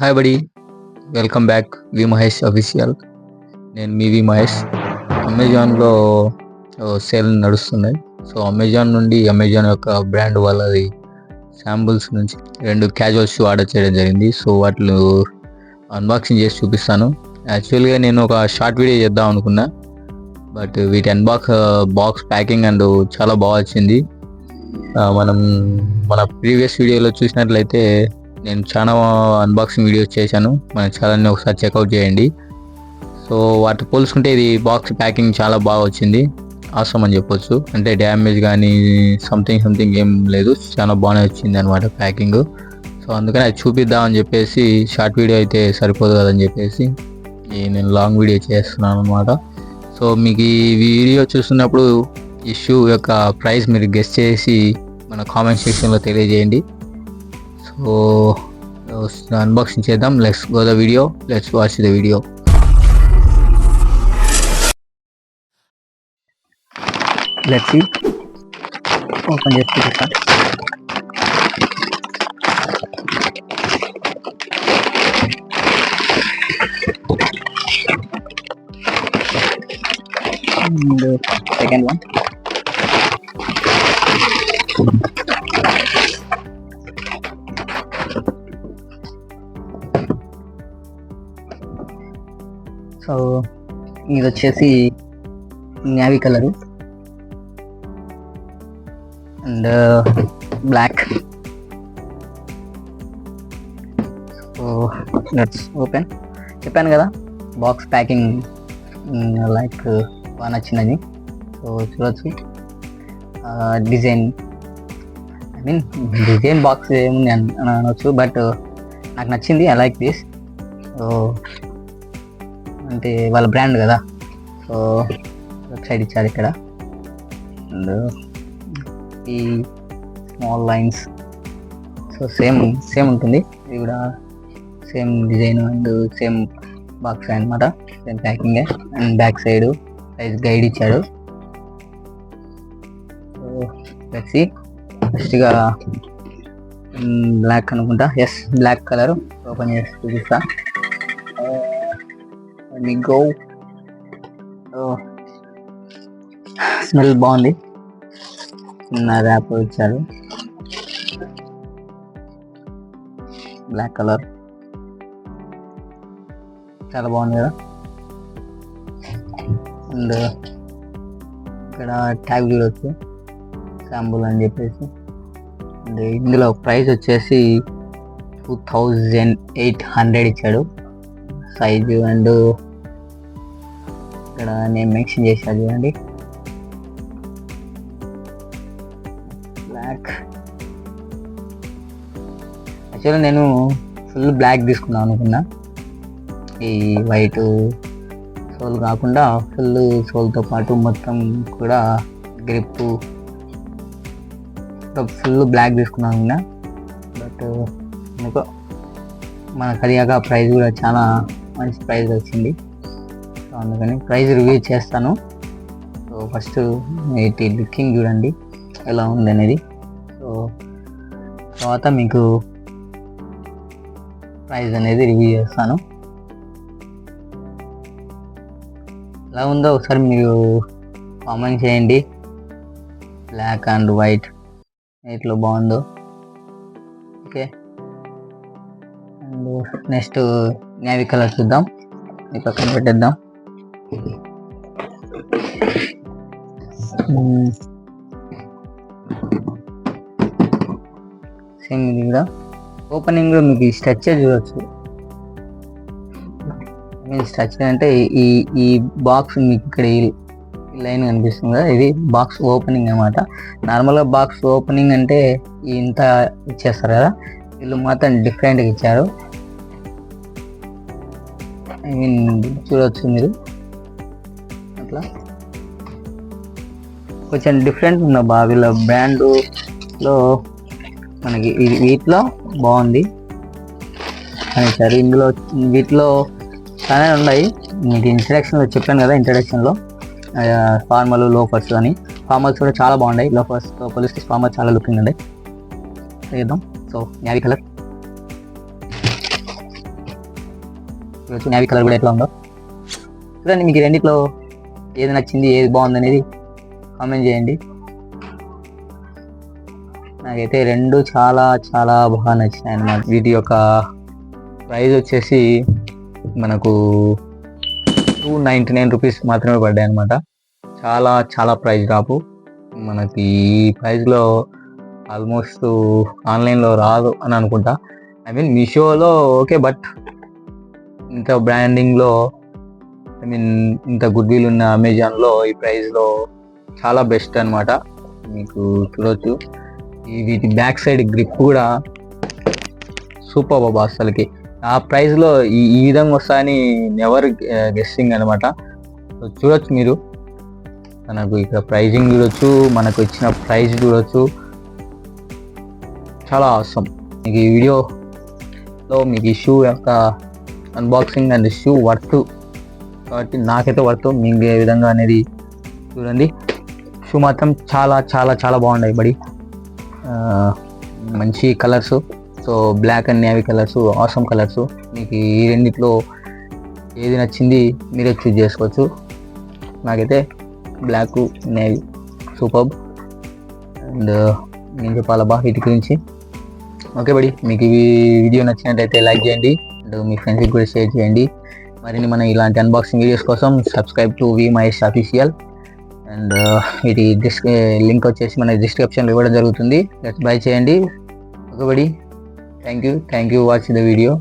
Hi buddy, welcome back V Mahesh official. నేను మీ V Mahesh. అమెజాన్లో సేల్ నడుస్తున్నాయి. సో అమెజాన్ యొక్క బ్రాండ్ వాళ్ళది శాంపుల్స్ నుంచి 2 క్యాజువల్ షూ ఆర్డర్ చేయడం జరిగింది. సో వాటిని అన్బాక్సింగ్ చేసి చూపిస్తాను. యాక్చువల్గా నేను ఒక షార్ట్ వీడియో చేద్దాం అనుకున్నా, బట్ వీటి బాక్స్ ప్యాకింగ్ అండ్ చాలా బాగా వచ్చింది. మనం మన ప్రీవియస్ వీడియోలో చూసినట్లయితే నేను చాలా అన్బాక్సింగ్ వీడియోస్ చేశాను. మన ఛానల్ని ఒకసారి చెక్అవుట్ చేయండి. సో వాటి పోల్చుకుంటే ఇది బాక్స్ ప్యాకింగ్ చాలా బాగా వచ్చింది. ఆసమ్ అని చెప్పొచ్చు. అంటే డ్యామేజ్ కానీ సంథింగ్ ఏం లేదు, చాలా బాగానే వచ్చింది అనమాట ప్యాకింగ్. సో అందుకని అది చూపిద్దామని చెప్పేసి షార్ట్ వీడియో అయితే సరిపోదు కదని చెప్పేసి నేను లాంగ్ వీడియో చేస్తున్నాను అనమాట. సో మీకు ఈ వీడియో చూస్తున్నప్పుడు ఈ షూ యొక్క ప్రైస్ మీరు గెస్ చేసి మన కామెంట్ సెక్షన్లో తెలియజేయండి. సో అన్బాక్సింగ్ చేద్దాం. Let's go the video, let's watch the video. Let's see. Open చేసి చూపిస్తా. Second one. సో ఇది వచ్చేసి navy colour and black. So let's open. చెప్పాను కదా బాక్స్ ప్యాకింగ్ లైక్ బాగా నచ్చినది. సో చూడొచ్చు డిజైన్ బాక్స్ ఏముంది అని అనవచ్చు, బట్ నాకు నచ్చింది. I like this. సో అంటే వాళ్ళ బ్రాండ్ కదా, సో వెబ్సైట్ ఇచ్చారు ఇక్కడ. అండ్ ఈ స్మాల్ లైన్స్, సో సేమ్ ఉంటుంది. ఇది కూడా same design and same box అనమాట, same packing. And back side price guide ఇచ్చాడు. So let's see. ఫస్ట్గా బ్లాక్ అనుకుంటా, ఎస్ బ్లాక్ కలర్. ఓపెన్ చేసి చూపిస్తా. గో. స్మెల్ బాగుంది. చిన్న ర్యాప్ ఇచ్చారు. బ్లాక్ కలర్ చాలా బాగుంది కదా. అండ్ ఇక్కడ ట్యాగ్ చూడవచ్చు, శాంపుల్ అని చెప్పేసి. అండ్ ఇందులో ప్రైస్ వచ్చేసి 2800 ఇచ్చాడు సైజు. అండ్ ఇక్కడ నేను మెన్షన్ చేశాను చూడండి, బ్లాక్. యాక్చువల్గా నేను ఫుల్ బ్లాక్ తీసుకున్నాను అనుకున్నా, ఈ వైట్ సోల్ కాకుండా ఫుల్ సోల్తో పాటు మొత్తం కూడా గ్రిప్ ఫుల్ బ్లాక్ తీసుకున్నాను అనుకున్నా. బట్ ఎందుకో మనకు అదిగాక ప్రైస్ కూడా చాలా మంచి ప్రైస్ వచ్చింది. సో అందుకని ప్రైస్ రివ్యూ చేస్తాను. సో ఫస్ట్ వీటి లుకింగ్ చూడండి ఎలా ఉంది అనేది. సో తర్వాత మీకు ప్రైస్ అనేది రివ్యూ చేస్తాను. ఎలా ఉందో ఒకసారి మీరు కామెంట్ చేయండి. బ్లాక్ అండ్ వైట్ ఎట్లా బాగుందో. Okay, and next navy colour చూద్దాం. ఈ పక్కన పెట్టేద్దాం. సేమ్ ఇది కూడా ఓపెనింగ్ మీకు స్ట్రక్చర్ చూడవచ్చు. స్ట్రక్చర్ అంటే ఈ బాక్స్ మీకు ఇక్కడ ఈ లైన్ కనిపిస్తుంది కదా, ఇది బాక్స్ ఓపెనింగ్ అనమాట. నార్మల్గా బాక్స్ ఓపెనింగ్ అంటే ఇంత ఇచ్చేస్తారు కదా, వీళ్ళు మాత్రం డిఫరెంట్గా ఇచ్చారు. చూడవచ్చు మీరు అట్లా కొంచెం డిఫరెంట్ ఉన్న వీళ్ళ బ్రాండ్లో మనకి వీటిలో బాగుంది అని ఇచ్చారు. ఇందులో వీటిలో చాలా ఉన్నాయి. మీకు ఇంట్రడక్షన్లో చెప్పాను కదా, ఇంట్రడక్షన్లో ఫార్మల్ లోఫర్స్ అని. ఫార్మల్స్ కూడా చాలా బాగున్నాయి. లోఫర్స్తో పోలిస్తే ఫార్మల్ చాలా లుకింగ్ ఉంది. చేద్దాం. సో నేవీ కలర్ చూడొచ్చు నేవీ కలర్ కూడా ఎట్లా ఉందో చూడండి. మీకు రెండిట్లో ఏది నచ్చింది, ఏది బాగుంది అనేది కామెంట్ చేయండి. నాకైతే రెండు చాలా చాలా బాగా నచ్చినాయి అన్నమాట. వీటి యొక్క ప్రైస్ వచ్చేసి మనకు 299 రూపీస్ మాత్రమే పడ్డాయి అనమాట. చాలా చాలా ప్రైస్ డ్రాపు. మనకి ఈ ప్రైస్లో ఆల్మోస్ట్ ఆన్లైన్లో రాదు అని అనుకుంటా. ఐ మీన్ మీషోలో ఓకే, బట్ ఇంత బ్రాండింగ్లో ఐ మీన్ ఇంత గుడ్ విల్ ఉన్న అమెజాన్లో ఈ ప్రైస్లో చాలా బెస్ట్ అనమాట. మీకు చూడవచ్చు వీటి బ్యాక్ సైడ్ గ్రిప్ కూడా సూపర్ బాబా. అసలుకి ఆ ప్రైస్లో ఈ విధంగా వస్తాయని ఎవరు గెస్సింగ్ అనమాట. చూడొచ్చు మీరు, మనకు ఇక్కడ ప్రైజింగ్ చూడొచ్చు, మనకు ఇచ్చిన ప్రైస్ చూడొచ్చు. చాలా అవసరం. మీకు ఈ వీడియోలో మీకు ఈ షూ యొక్క అన్బాక్సింగ్ అండ్ షూ వర్త్ కాబట్టి నాకైతే వర్త్. మీకు ఏ విధంగా అనేది చూడండి. షూ మాత్రం చాలా చాలా చాలా బాగున్నాయి బడి. మంచి colours, so black and navy colours, awesome colours. మీకు ఈ రెండిట్లో ఏది నచ్చింది మీరే చూజ్ చేసుకోవచ్చు. నాకైతే బ్లాక్ నేవీ సూపర్బ్. అండ్ నేను చెప్పాలబ్బా వీటి గురించి. ఓకే బడి, మీకు ఈ వీడియో నచ్చినట్టయితే లైక్ చేయండి అండ్ మీ ఫ్రెండ్స్కి కూడా షేర్ చేయండి. మరిన్ని మన ఇలాంటి అన్బాక్సింగ్ వీడియోస్ కోసం subscribe to V Mahesh official. And ఇది లింక్ వచ్చేసి మన డిస్క్రిప్షన్లో ఇవ్వడం జరుగుతుంది. బై చేయండి. Okay buddy, thank you watch the video.